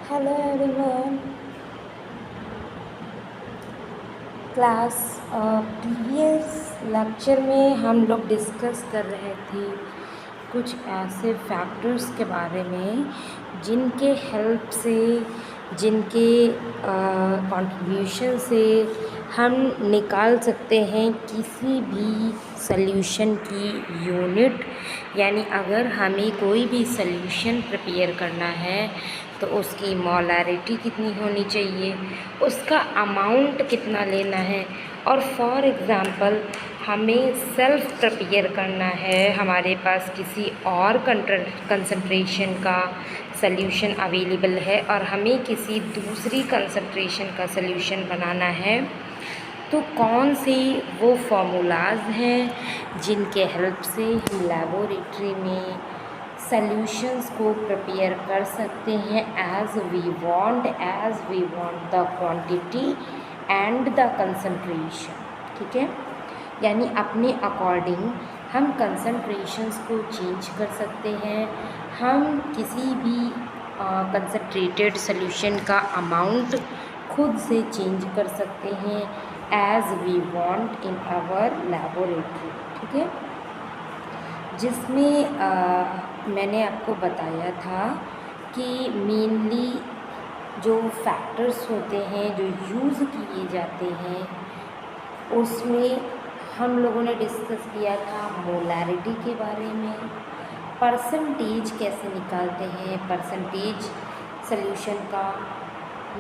Hello everyone. Class previous lecture में हम लोग डिस्कस कर रहे थे कुछ ऐसे फैक्टर्स के बारे में जिनके हेल्प से, जिनके कंट्रीब्यूशन से हम निकाल सकते हैं किसी भी सॉल्यूशन की यूनिट। यानी अगर हमें कोई भी सॉल्यूशन प्रिपेयर करना है तो उसकी मोलारिटी कितनी होनी चाहिए, उसका अमाउंट कितना लेना है। और फॉर एग्ज़ाम्पल हमें सेल्फ प्रिपेयर करना है, हमारे पास किसी और कंसंट्रेशन का सॉल्यूशन अवेलेबल है और हमें किसी दूसरी कंसंट्रेशन का सॉल्यूशन बनाना है, तो कौन से वो फार्मूलाज हैं जिनके हेल्प से हम लेबोरेटरी में सॉल्यूशंस को प्रिपेयर कर सकते हैं as we want the quantity and the concentration. ठीक है, यानी अपने अकॉर्डिंग हम कंसंट्रेशंस को चेंज कर सकते हैं। हम किसी भी कंसंट्रेटेड सॉल्यूशन का अमाउंट खुद से चेंज कर सकते हैं as we want in our laboratory. ठीक है, जिसमें मैंने आपको बताया था कि मेनली जो फैक्टर्स होते हैं जो यूज़ किए जाते हैं उसमें हम लोगों ने डिस्कस किया था मोलारिटी के बारे में, परसेंटेज कैसे निकालते हैं परसेंटेज सॉल्यूशन का,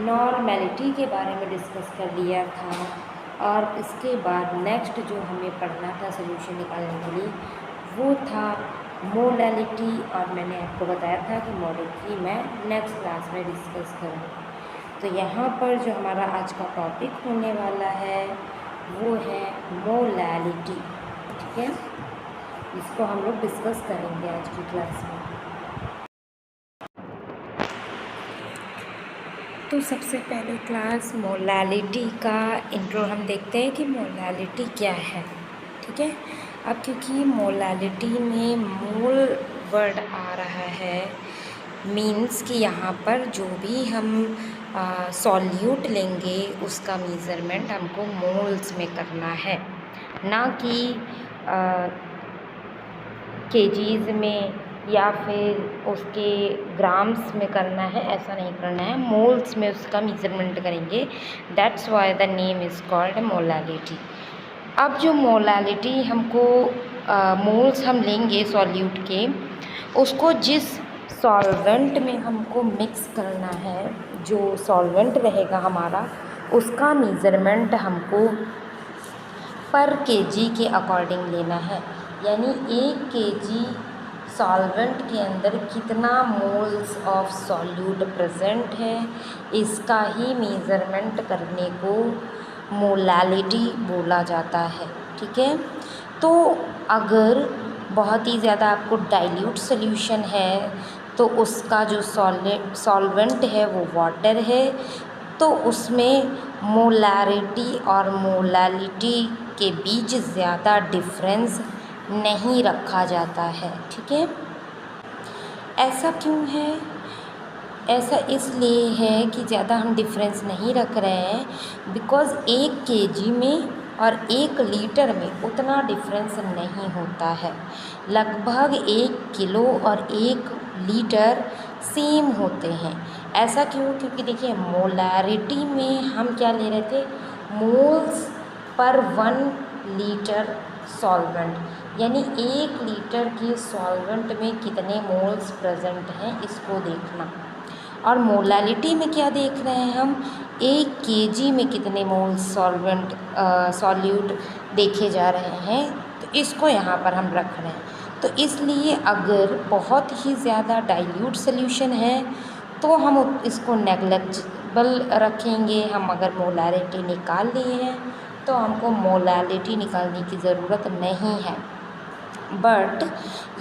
नॉर्मेलिटी के बारे में डिस्कस कर लिया था। और इसके बाद नेक्स्ट जो हमें पढ़ना था सॉल्यूशन निकालने के लिए वो था मोलालिटी, और मैंने आपको बताया था कि मोलालिटी मैं नेक्स्ट क्लास में डिस्कस करूँगी। तो यहाँ पर जो हमारा आज का टॉपिक होने वाला है वो है मोलालिटी। ठीक है, इसको हम लोग डिस्कस करेंगे आज की क्लास में। तो सबसे पहले क्लास मोलालिटी का इंट्रो हम देखते हैं कि मोलालिटी क्या है। ठीक है, अब क्योंकि मोलालिटी में मोल वर्ड आ रहा है, मीन्स कि यहाँ पर जो भी हम सॉल्यूट लेंगे उसका मेज़रमेंट हमको मोल्स में करना है, ना कि केजीज़ में या फिर उसके ग्राम्स में करना है। ऐसा नहीं करना है, मोल्स में उसका मेज़रमेंट करेंगे। That's why the name is called molality. अब जो मोलालिटी हमको मोल्स हम लेंगे सॉल्यूट के, उसको जिस सॉल्वेंट में हमको मिक्स करना है, जो सॉल्वेंट रहेगा हमारा, उसका मेज़रमेंट हमको पर केजी के अकॉर्डिंग लेना है। यानी 1 केजी सॉल्वेंट के अंदर कितना मोल्स ऑफ सॉल्यूट प्रेजेंट है, इसका ही मेज़रमेंट करने को मोलालिटी बोला जाता है। ठीक है, तो अगर बहुत ही ज़्यादा आपको डाइल्यूट सॉल्यूशन है तो उसका जो सॉल्वेंट है वो वाटर है, तो उसमें मोलारिटी और मोलालिटी के बीच ज़्यादा डिफरेंस नहीं रखा जाता है। ठीक है, ऐसा क्यों है? ऐसा इसलिए है कि ज़्यादा हम डिफरेंस नहीं रख रहे हैं बिकॉज़ 1 केजी में और 1 लीटर में उतना डिफरेंस नहीं होता है। लगभग 1 किलो और 1 लीटर सेम होते हैं। ऐसा क्यों? क्योंकि देखिए मोलारिटी में हम क्या ले रहे थे, मोल्स पर 1 लीटर सॉल्वेंट, यानी 1 लीटर के सॉल्वेंट में कितने मोल्स प्रेजेंट हैं इसको देखना। और मोलालिटी में क्या देख रहे हैं हम, 1 केजी में कितने मोल्स सॉल्यूट देखे जा रहे हैं, तो इसको यहाँ पर हम रख रहे हैं। तो इसलिए अगर बहुत ही ज़्यादा डाइल्यूट सॉल्यूशन है तो हम इसको नेग्लिजिबल रखेंगे। हम अगर मोलालिटी निकाल लिए हैं तो हमको मोलालिटी निकालने की ज़रूरत नहीं है। बट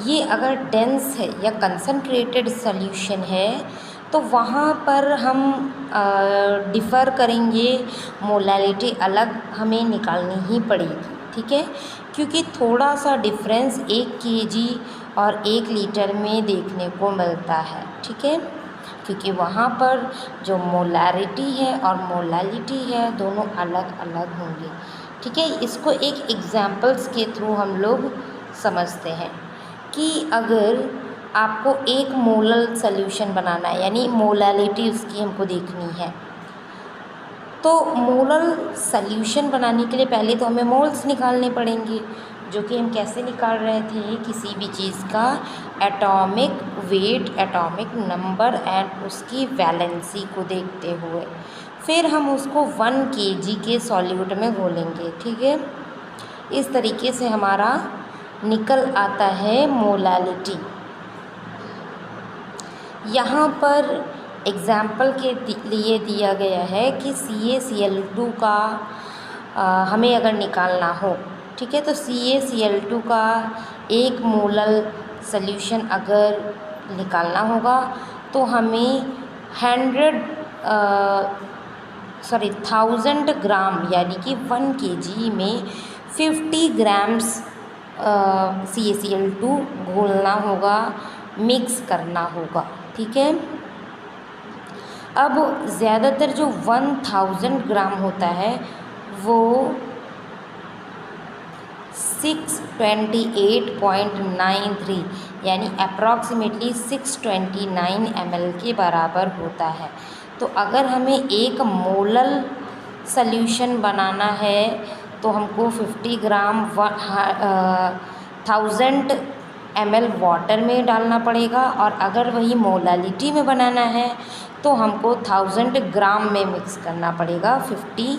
ये अगर डेंस है या कंसंट्रेटेड सॉल्यूशन है तो वहाँ पर हम डिफ़र करेंगे, मोलालिटी अलग हमें निकालनी ही पड़ेगी। ठीक है, क्योंकि थोड़ा सा डिफरेंस 1 केजी और 1 लीटर में देखने को मिलता है। ठीक है, क्योंकि वहाँ पर जो मोलारिटी है और मोलालिटी है दोनों अलग अलग होंगे। ठीक है, इसको एक एग्जाम्पल्स के थ्रू हम लोग समझते हैं कि अगर आपको एक मोलल सॉल्यूशन बनाना है, यानी मोलालिटी उसकी हमको देखनी है, तो मोलल सॉल्यूशन बनाने के लिए पहले तो हमें मोल्स निकालने पड़ेंगे, जो कि हम कैसे निकाल रहे थे, किसी भी चीज़ का atomic weight, atomic number and उसकी वैलेंसी को देखते हुए फिर हम उसको 1 kg के सॉल्यूट में घोलेंगे। ठीक है, इस तरीके से हमारा निकल आता है मोलालिटी। यहाँ पर एग्ज़ाम्पल के लिए दिया गया है कि CaCl2 का हमें अगर निकालना हो, ठीक है, तो CaCl2 का 1 मोलल सॉल्यूशन अगर निकालना होगा तो हमें 1000 ग्राम यानी कि 1 kg में 50 ग्राम्स CaCl2 घोलना होगा, मिक्स करना होगा। ठीक है, अब ज़्यादातर जो 1000 ग्राम होता है वो 628.93 यानी अप्रॉक्सीमेटली 629 ml के बराबर होता है। तो अगर हमें 1 मोलल सॉल्यूशन बनाना है तो हमको 50 ग्राम 1000 ml वाटर में डालना पड़ेगा, और अगर वही मोलालिटी में बनाना है तो हमको 1000 ग्राम में मिक्स करना पड़ेगा 50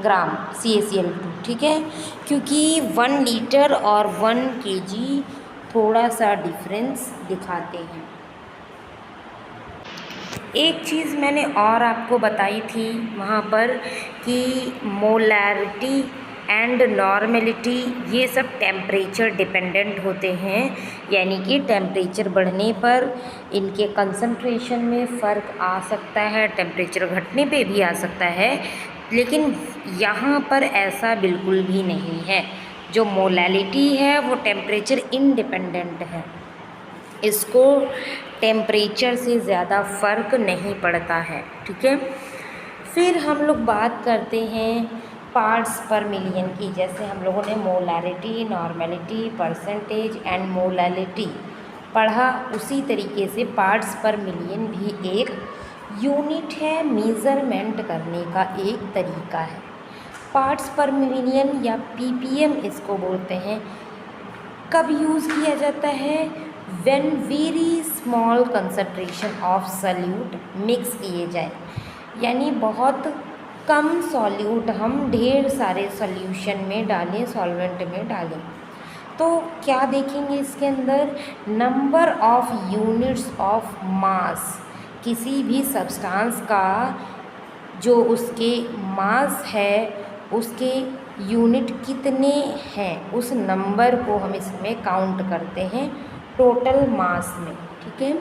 ग्राम CaCl2। ठीक है, क्योंकि 1 लीटर और 1 kg थोड़ा सा डिफरेंस दिखाते हैं। एक चीज़ मैंने और आपको बताई थी वहाँ पर कि मोलारिटी एंड नॉर्मेलिटी ये सब टेम्परेचर डिपेंडेंट होते हैं, यानी कि टेम्परेचर बढ़ने पर इनके कंसंट्रेशन में फ़र्क आ सकता है, टेम्परेचर घटने पे भी आ सकता है, लेकिन यहाँ पर ऐसा बिल्कुल भी नहीं है। जो मोलालिटी है वो टेम्परेचर इंडिपेंडेंट है, इसको टेम्परेचर से ज़्यादा फ़र्क नहीं पड़ता है। ठीक है, फिर हम लोग बात करते हैं पार्ट्स पर मिलियन की। जैसे हम लोगों ने molarity, normality, percentage and molality पढ़ा, उसी तरीके से पार्ट्स पर मिलियन भी एक यूनिट है, मेज़रमेंट करने का एक तरीका है। पार्ट्स पर मिलियन या ppm इसको बोलते हैं। कब यूज़ किया जाता है? When very small concentration of solute mix किए जाए, यानी बहुत कम सॉल्यूट हम ढेर सारे सॉल्यूशन में डालें, सॉल्वेंट में डालें, तो क्या देखेंगे इसके अंदर? Number of units of mass, किसी भी सब्सटेंस का जो उसके मास है उसके यूनिट कितने हैं, उस नंबर को हम इसमें काउंट करते हैं टोटल मास में। ठीक है,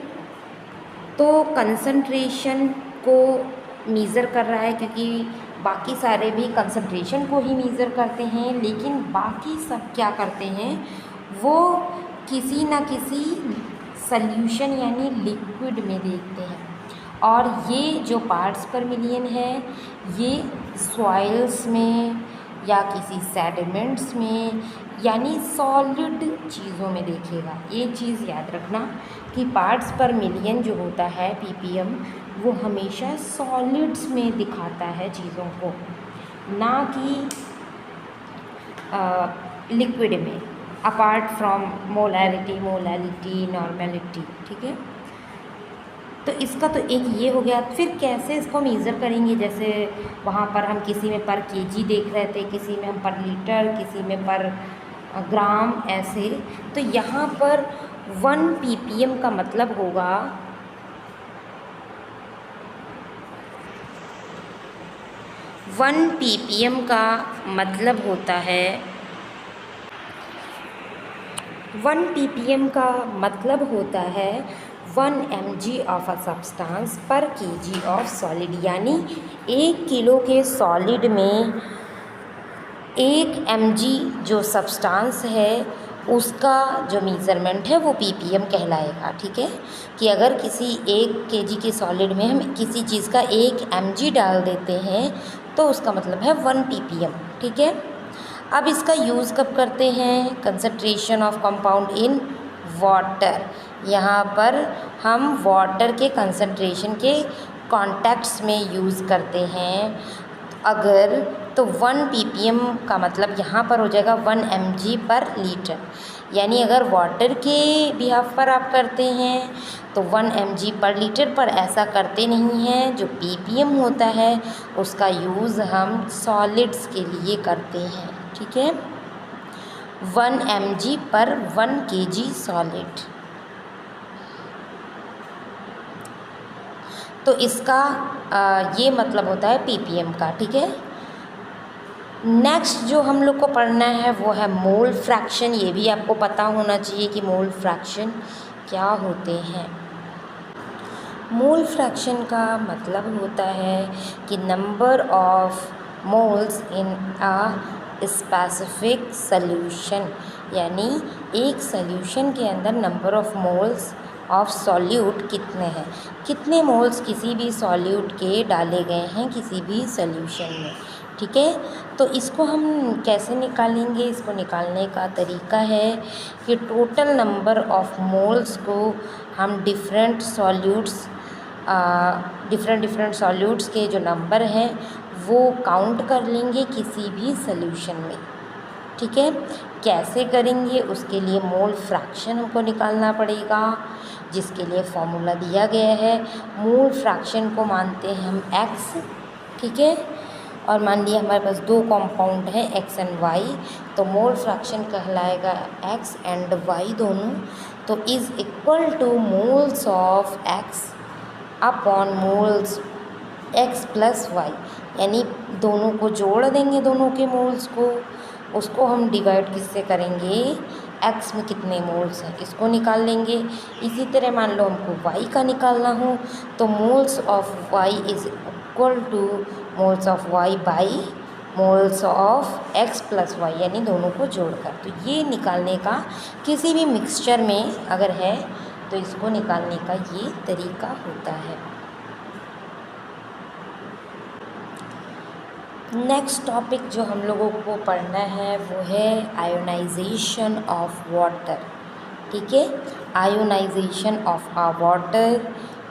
तो कंसंट्रेशन को मीज़र कर रहा है, क्योंकि बाकी सारे भी कंसंट्रेशन को ही मीज़र करते हैं, लेकिन बाकी सब क्या करते हैं, वो किसी ना किसी सॉल्यूशन यानी लिक्विड में देखते हैं। और ये जो पार्ट्स पर मिलियन है ये सॉइल्स में या किसी सेडिमेंट्स में यानी सॉलिड चीज़ों में देखेगा। ये चीज़ याद रखना कि पार्ट्स पर मिलियन जो होता है ppm वो हमेशा सॉलिड्स में दिखाता है चीज़ों को, ना कि लिक्विड में, अपार्ट फ्रॉम मोलारिटी, नॉर्मेलिटी। ठीक है, तो इसका तो एक ये हो गया। फिर कैसे इसको मेज़र करेंगे? जैसे वहाँ पर हम किसी में पर kg देख रहे थे, किसी में हम पर लीटर, किसी में पर ग्राम, ऐसे। तो यहाँ पर 1 ppm का मतलब होगा 1 ppm का मतलब होता है 1 ppm का मतलब होता है 1 mg ऑफ अ सब्सटेंस पर kg ऑफ सॉलिड, यानी 1 किलो के सॉलिड में 1 mg जो सब्सटेंस है उसका जो मेज़रमेंट है वो ppm कहलाएगा। ठीक है, कि अगर किसी 1 kg के सॉलिड में हम किसी चीज़ का 1 mg डाल देते हैं तो उसका मतलब है 1 ppm। ठीक है, अब इसका यूज़ कब करते हैं? Concentration of compound in water. यहाँ पर हम वाटर के कंसंट्रेशन के कॉन्टेक्ट्स में यूज़ करते हैं। अगर तो 1 ppm का मतलब यहाँ पर हो जाएगा 1 mg पर लीटर, यानी अगर वाटर के बिहाफ पर आप करते हैं तो 1 mg पर लीटर पर ऐसा करते नहीं हैं। जो ppm होता है उसका यूज़ हम सॉलिड्स के लिए करते हैं। ठीक है, 1 mg पर 1 kg सॉलिड। तो इसका ये मतलब होता है ppm का। ठीक है, नेक्स्ट जो हम लोग को पढ़ना है वो है मोल फ्रैक्शन। ये भी आपको पता होना चाहिए कि मोल फ्रैक्शन क्या होते हैं। मोल फ्रैक्शन का मतलब होता है कि number of moles in a specific solution, यानी एक सॉल्यूशन के अंदर number of moles of solute कितने हैं, कितने मोल्स किसी भी सॉल्यूट के डाले गए हैं किसी भी सॉल्यूशन में। ठीक है, तो इसको हम कैसे निकालेंगे? इसको निकालने का तरीका है कि टोटल नंबर ऑफ मोल्स को हम डिफरेंट सॉल्यूट्स के जो नंबर हैं वो काउंट कर लेंगे किसी भी सॉल्यूशन में। ठीक है, कैसे करेंगे? उसके लिए मोल फ्रैक्शन हमको निकालना पड़ेगा, जिसके लिए फॉर्मूला दिया गया है। मोल फ्रैक्शन को मानते हैं हम x। ठीक है, और मान लिया हमारे पास 2 कंपाउंड हैं x एंड y, तो मोल फ्रैक्शन कहलाएगा x एंड y दोनों। तो is equal two moles of x upon moles x plus y, यानी दोनों को जोड़ देंगे, दोनों के मोल्स को, उसको हम डिवाइड किससे करेंगे? x में कितने मोल्स हैं इसको निकाल लेंगे। इसी तरह मान लो हमको y का निकालना हो तो moles of y is equal two moles of y by moles of x plus y, यानी दोनों को जोड़कर। तो ये निकालने का किसी भी मिक्सचर में अगर है तो इसको निकालने का ये तरीका होता है। नेक्स्ट टॉपिक जो हम लोगों को पढ़ना है वो है आयोनाइजेशन ऑफ वाटर। ठीक है, आयोनाइजेशन ऑफ वाटर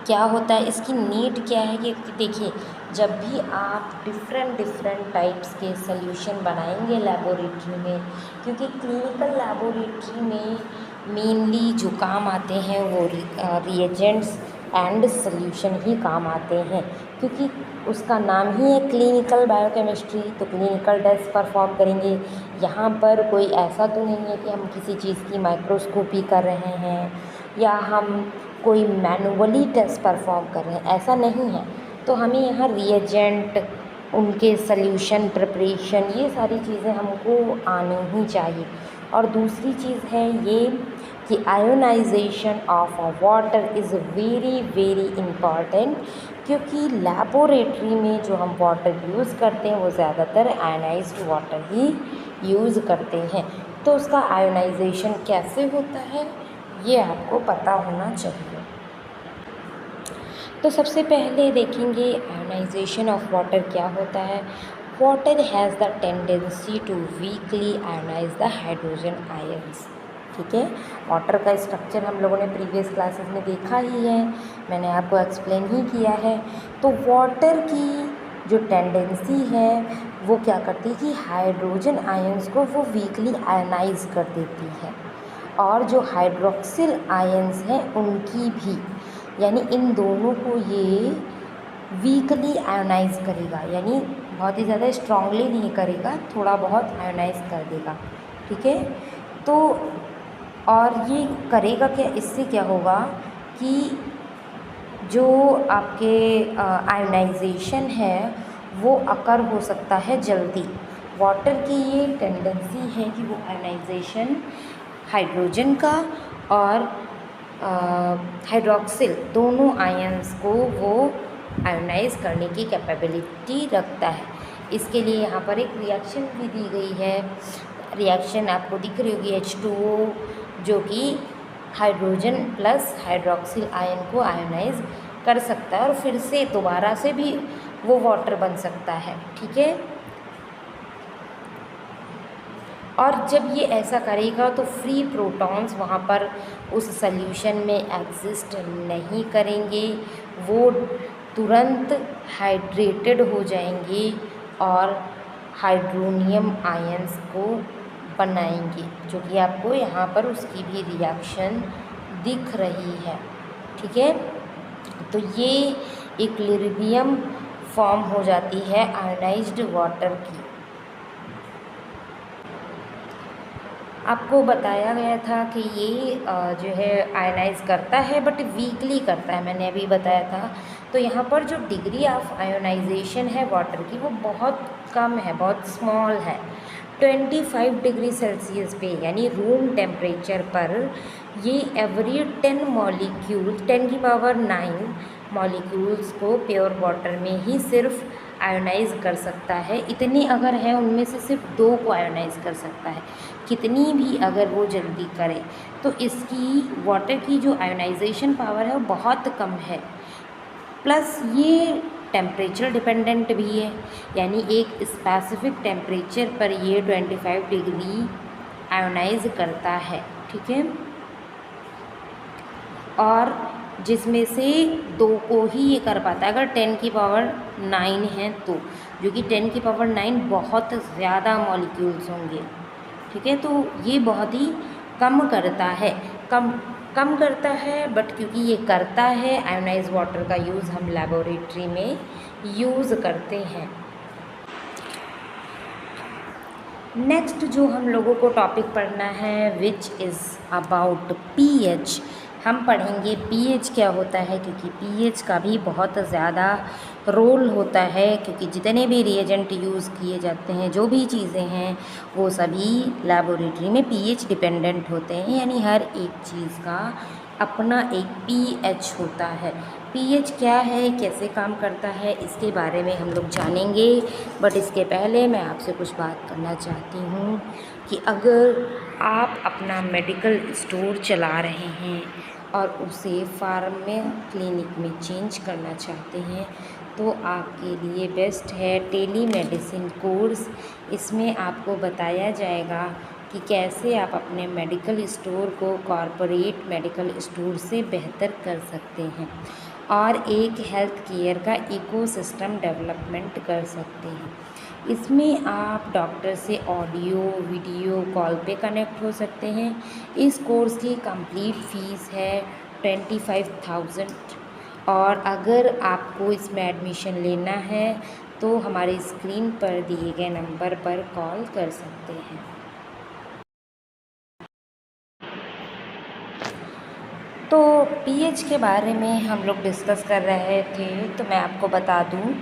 क्या होता है, इसकी नीड क्या है? कि देखिए, जब भी आप डिफरेंट टाइप्स के सॉल्यूशन बनाएंगे लेबोरेटरी में, क्योंकि क्लिनिकल लेबोरेटरी में मेनली जो काम आते हैं वो रिएजेंट्स एंड सॉल्यूशन ही काम आते हैं, क्योंकि उसका नाम ही है क्लिनिकल बायोकेमिस्ट्री। तो क्लिनिकल टेस्ट परफॉर्म करेंगे। यहाँ पर कोई ऐसा तो नहीं है कि हम किसी चीज़ की माइक्रोस्कोपी कर रहे हैं या हम कोई मैनुअली टेस्ट परफॉर्म कर रहे हैं, ऐसा नहीं है। तो हमें यहाँ रिएजेंट, उनके सॉल्यूशन प्रिपरेशन, ये सारी चीज़ें हमको आनी ही चाहिए। और दूसरी चीज़ है ये कि ionisation of water is very important, क्योंकि लैबोरेटरी में जो हम वाटर यूज़ करते हैं वो ज़्यादातर आयोनाइज्ड वाटर ही यूज़ करते हैं। तो उसका आयोनाइजेशन कैसे होता है ये आपको पता होना चाहिए। तो सबसे पहले देखेंगे आयोनाइजेशन ऑफ वाटर क्या होता है। Water has the tendency to weakly ionise the hydrogen ions. ठीक है, वाटर का स्ट्रक्चर हम लोगों ने प्रीवियस क्लासेस में देखा ही है, मैंने आपको एक्सप्लेन ही किया है। तो वाटर की जो टेंडेंसी है वो क्या करती है कि हाइड्रोजन आयन्स को वो वीकली आयनाइज कर देती है, और जो हाइड्रोक्सिल आयन्स हैं उनकी भी, यानी इन दोनों को ये वीकली आयोनाइज करेगा, यानी बहुत ही ज़्यादा स्ट्रांगली नहीं करेगा, थोड़ा बहुत आयोनाइज कर देगा। ठीक है, तो और ये करेगा क्या? इससे क्या होगा कि जो आपके आयोनाइजेशन है वो अकर हो सकता है जल्दी। वाटर की ये टेंडेंसी है कि वो आयोनाइजेशन हाइड्रोजन का और हाइड्रोक्सिल दोनों आयन्स को वो आयोनाइज करने की कैपेबिलिटी रखता है। इसके लिए यहाँ पर एक रिएक्शन भी दी गई है, रिएक्शन आपको दिख रही होगी H2O, जो कि हाइड्रोजन प्लस हाइड्रोक्सिल आयन को आयोनाइज कर सकता है और फिर से दोबारा से भी वो वाटर बन सकता है। ठीक है, और जब ये ऐसा करेगा तो फ्री प्रोटॉन्स वहाँ पर उस सल्यूशन में एग्जिस्ट नहीं करेंगे, वो तुरंत हाइड्रेटेड हो जाएंगे और हाइड्रोनियम आयंस को बनाएंगे, जो कि आपको यहाँ पर उसकी भी रिएक्शन दिख रही है। ठीक है, तो ये इक्विलिब्रियम फॉर्म हो जाती है आयोनाइज्ड वाटर की। आपको बताया गया था कि ये जो है आयोनाइज करता है बट वीकली करता है, मैंने अभी बताया था। तो यहाँ पर जो डिग्री ऑफ आयोनाइजेशन है वाटर की वो बहुत कम है, बहुत स्मॉल है। 25 डिग्री सेल्सियस पे यानी रूम टेम्परेचर पर ये एवरी 10 मॉलिक्यूल 10⁻⁹ मॉलिक्यूल्स को प्योर वाटर में ही सिर्फ आयोनाइज कर सकता है। इतनी अगर है उनमें से सिर्फ 2 को आयोनाइज कर सकता है। कितनी भी अगर वो जल्दी करे तो इसकी वाटर की जो आयोनाइजेशन पावर है वो बहुत कम है। प्लस ये टेम्परेचर डिपेंडेंट भी है, यानी एक स्पेसिफिक टेम्परेचर पर ये 25 डिग्री आयोनाइज करता है। ठीक है, और जिसमें से 2 को ही ये कर पाता है अगर 10⁹ है तो, जो कि 10⁹ बहुत ज़्यादा मॉलिक्यूल्स होंगे। ठीक है, तो ये बहुत ही कम करता है, कम करता है, बट क्योंकि ये करता है आयोनाइज वाटर का यूज़ हम लेबोरेटरी में यूज़ करते हैं। नेक्स्ट जो हम लोगों को टॉपिक पढ़ना है विच इज़ अबाउट पीएच। हम पढ़ेंगे पीएच क्या होता है, क्योंकि पीएच का भी बहुत ज़्यादा रोल होता है, क्योंकि जितने भी रिएजेंट यूज़ किए जाते हैं, जो भी चीज़ें हैं, वो सभी लैबोरेटरी में पीएच डिपेंडेंट होते हैं, यानी हर एक चीज़ का अपना एक पीएच होता है। पीएच क्या है, कैसे काम करता है, इसके बारे में हम लोग जानेंगे। बट इसके पहले मैं आपसे कुछ बात करना चाहती हूँ कि अगर आप अपना मेडिकल स्टोर चला रहे हैं और उसे फार्मा क्लिनिक में चेंज करना चाहते हैं तो आपके लिए बेस्ट है टेली मेडिसिन कोर्स। इसमें आपको बताया जाएगा कि कैसे आप अपने मेडिकल स्टोर को कॉरपोरेट मेडिकल स्टोर से बेहतर कर सकते हैं और एक हेल्थ केयर का इकोसिस्टम डेवलपमेंट कर सकते हैं। इसमें आप डॉक्टर से ऑडियो वीडियो कॉल पे कनेक्ट हो सकते हैं। इस कोर्स की कंप्लीट फ़ीस है 25,000 और अगर आपको इसमें एडमिशन लेना है तो हमारे स्क्रीन पर दिए गए नंबर पर कॉल कर सकते हैं। तो पीएच के बारे में हम लोग डिस्कस कर रहे थे, तो मैं आपको बता दूं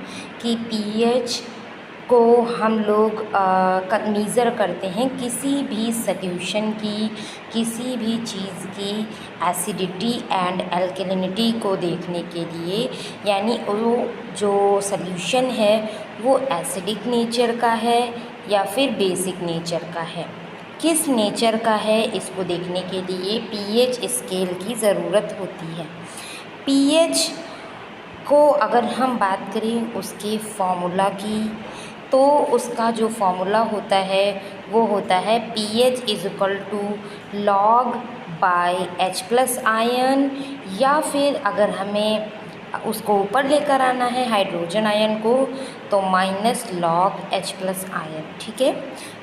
कि पीएच को हम लोग मेज़र करते हैं किसी भी सॉल्यूशन की, किसी भी चीज़ की एसिडिटी एंड एल्कलिनिटी को देखने के लिए, यानी वो जो सॉल्यूशन है वो एसिडिक नेचर का है या फिर बेसिक नेचर का है, किस नेचर का है, इसको देखने के लिए पीएच स्केल की ज़रूरत होती है। पीएच को अगर हम बात करें उसके फॉर्मूला की, तो उसका जो फॉर्मूला होता है वो होता है pH = log/H+ आयन, या फिर अगर हमें उसको ऊपर लेकर आना है हाइड्रोजन आयन को तो -log_H+ आयन। ठीक है,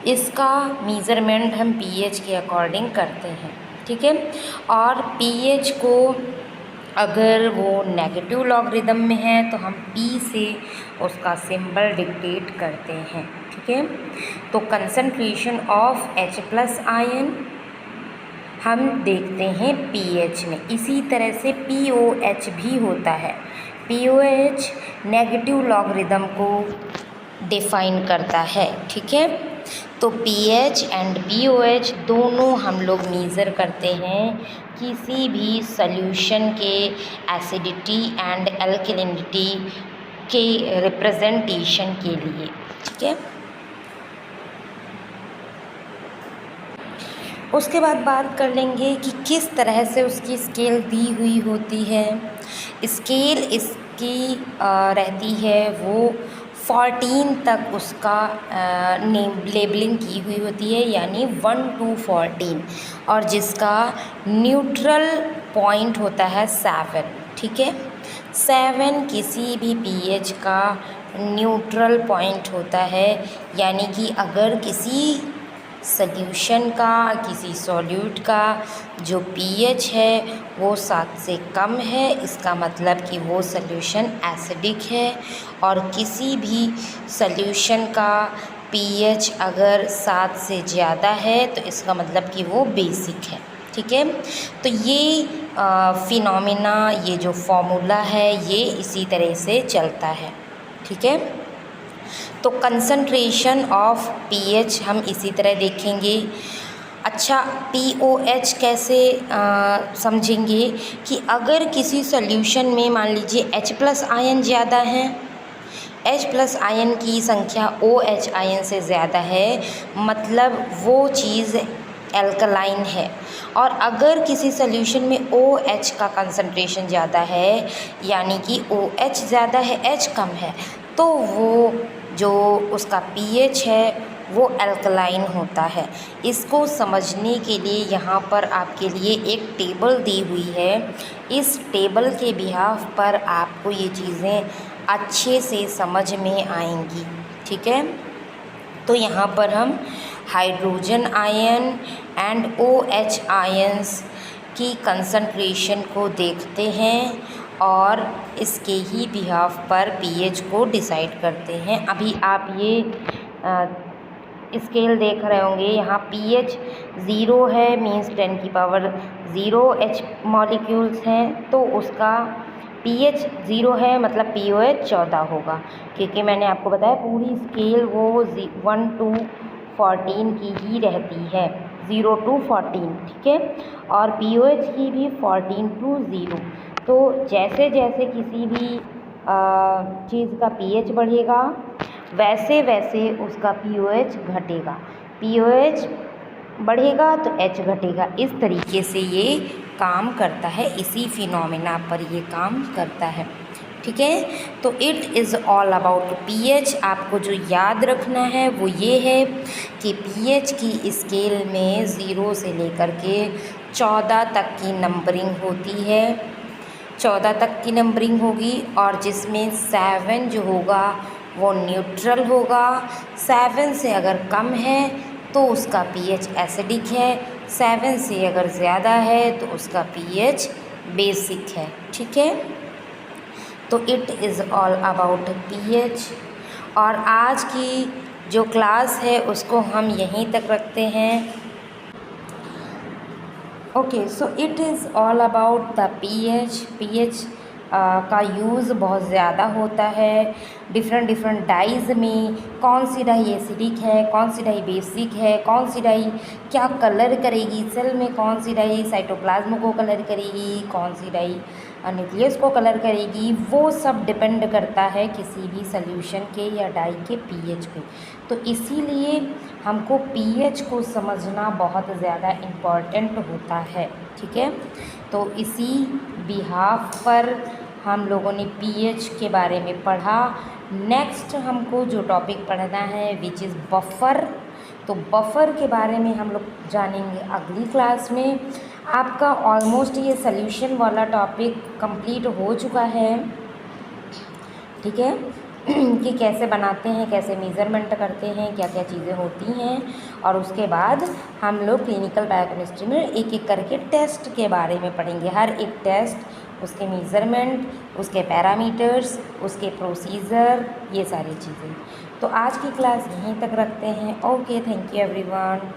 इसका मेज़रमेंट हम pH के अकॉर्डिंग करते हैं। ठीक है, और pH को अगर वो नेगेटिव लॉगरिदम में है तो हम P से उसका सिंबल डिक्टेट करते हैं। ठीक है, तो कंसंट्रेशन ऑफ H+ आयन हम देखते हैं pH में। इसी तरह से POH भी होता है। POH नेगेटिव लॉगरिदम को डिफ़ाइन करता है। ठीक है, तो pH एंड POH दोनों हम लोग मेज़र करते हैं किसी भी सॉल्यूशन के एसिडिटी एंड एल्कलिनिटी के रिप्रेजेंटेशन के लिए। ठीक है, उसके बाद बात कर लेंगे कि किस तरह से उसकी स्केल दी हुई होती है। स्केल इसकी रहती है वो 14 तक उसका नेम लेबलिंग की हुई होती है, यानी 1 to 14, और जिसका न्यूट्रल पॉइंट होता है 7। ठीक है, 7 किसी भी पीएच का न्यूट्रल पॉइंट होता है, यानी कि अगर किसी सॉल्यूशन का, किसी सॉल्यूट का जो पीएच है वो 7 से कम है, इसका मतलब कि वो सॉल्यूशन एसिडिक है। और किसी भी सॉल्यूशन का पीएच अगर 7 से ज़्यादा है तो इसका मतलब कि वो बेसिक है। ठीक है, तो ये फिनोमिना, ये जो फॉर्मूला है ये इसी तरह से चलता है। ठीक है, तो कंसंट्रेशन ऑफ पीएच हम इसी तरह देखेंगे। अच्छा, पीओएच कैसे समझेंगे कि अगर किसी सॉल्यूशन में मान लीजिए H+ आयन ज़्यादा है, H+ आयन की संख्या OH आयन से ज़्यादा है, मतलब वो चीज़ एल्कलाइन है। और अगर किसी सॉल्यूशन में OH का कंसंट्रेशन ज़्यादा है, यानी कि OH ज़्यादा है H कम है, तो वो जो उसका पीएच है वो एल्कलाइन होता है। इसको समझने के लिए यहाँ पर आपके लिए एक टेबल दी हुई है। इस टेबल के बिहाफ पर आपको ये चीज़ें अच्छे से समझ में आएंगी। ठीक है, तो यहाँ पर हम hydrogen ion and OH ions की कंसंट्रेशन को देखते हैं और इसके ही बिहाफ पर पीएच को डिसाइड करते हैं। अभी आप ये स्केल देख रहे होंगे, यहाँ पीएच 0 है, मीन्स 10⁻0 H मॉलिक्यूल्स हैं, तो उसका पीएच 0 है, मतलब पीओएच 14 होगा। क्योंकि मैंने आपको बताया पूरी स्केल वो 1 to 14 की ही रहती है, 0 to 14। ठीक है, और पीओएच की भी 14 to 0। तो जैसे जैसे किसी भी चीज़ का पीएच बढ़ेगा वैसे वैसे उसका पीओएच घटेगा, पीओएच बढ़ेगा तो H घटेगा। इस तरीके से ये काम करता है, इसी फिनोमिना पर ये काम करता है। ठीक है, तो it is all about pH. आपको जो याद रखना है वो ये है कि पीएच की स्केल में 0 से लेकर के 14 तक की नंबरिंग होती है, 14 तक की नंबरिंग होगी, और जिसमें 7 जो होगा वो न्यूट्रल होगा। 7 से अगर कम है तो उसका पीएच एसिडिक है, 7 से अगर ज़्यादा है तो उसका पीएच बेसिक है। ठीक है, तो it is all about pH. और आज की जो क्लास है उसको हम यहीं तक रखते हैं। Okay, so it is all about the pH का यूज़ बहुत ज़्यादा होता है। डिफरेंट डाइज़ में कौन सी डाई एसिडिक है, कौन सी डाई बेसिक है, कौन सी डाई क्या कलर करेगी सेल में, कौन सी डाई साइटोप्लाज्म को कलर करेगी, कौन सी डाई न्यूक्लियस को कलर करेगी, वो सब डिपेंड करता है किसी भी सॉल्यूशन के या डाई के पीएच पे। तो इसीलिए हमको पीएच को समझना बहुत ज़्यादा इम्पॉर्टेंट होता है। ठीक है, तो इसी बिहाफ पर हम लोगों ने पीएच के बारे में पढ़ा। नेक्स्ट हमको जो टॉपिक पढ़ना है विच इज़ बफर। तो बफर के बारे में हम लोग जानेंगे अगली क्लास में। आपका ऑलमोस्ट ये सॉल्यूशन वाला टॉपिक कंप्लीट हो चुका है। ठीक है, कि कैसे बनाते हैं, कैसे मेज़रमेंट करते हैं, क्या क्या चीज़ें होती हैं, और उसके बाद हम लोग क्लिनिकल बायोकेमिस्ट्री में एक एक करके टेस्ट के बारे में पढ़ेंगे। हर एक टेस्ट, उसके मेज़रमेंट, उसके पैरामीटर्स, उसके प्रोसीजर, ये सारी चीज़ें। तो आज की क्लास यहीं तक रखते हैं। Okay, thank you everyone.